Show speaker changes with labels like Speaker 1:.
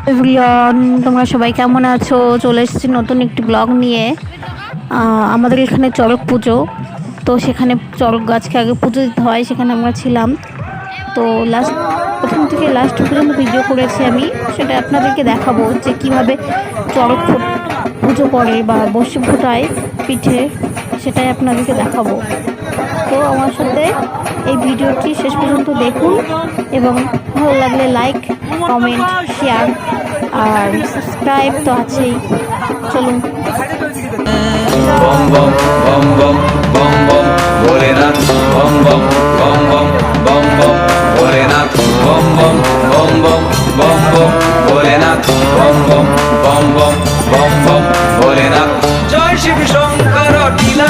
Speaker 1: Everyone, তোমরা সবাই কেমন আছো? চলে এসেছি নতুন একটি ব্লগ নিয়ে। আমাদের এখানে চড়ক পুজো, তো সেখানে চড়ক গাছকে আগে পুজো দিতে হয়, সেখানে আমরা ছিলাম। তো প্রথম থেকে লাস্ট পর্যন্ত ভিডিও করেছি আমি, সেটা আপনাদেরকে দেখাবো যে কীভাবে চড়ক পুজো করে বা বসে ফোটায় পিঠে, সেটাই আপনাদেরকে দেখাবো। তো আমার সাথে এই ভিডিওটি শেষ পর্যন্ত দেখুন এবং ভালো লাগলে লাইক, কমেন্ট, শেয়ার আর সাবস্ক্রাইব তো আছেই। চলুন।
Speaker 2: বম বম বম বম বম বম ভোলেনাথ, বম বম বম বম বম বম ভোলেনাথ, বম বম বম বম বম বম ভোলেনাথ, বম বম বম বম বম বম ভোলেনাথ। জয় শিব শঙ্কর লীলা।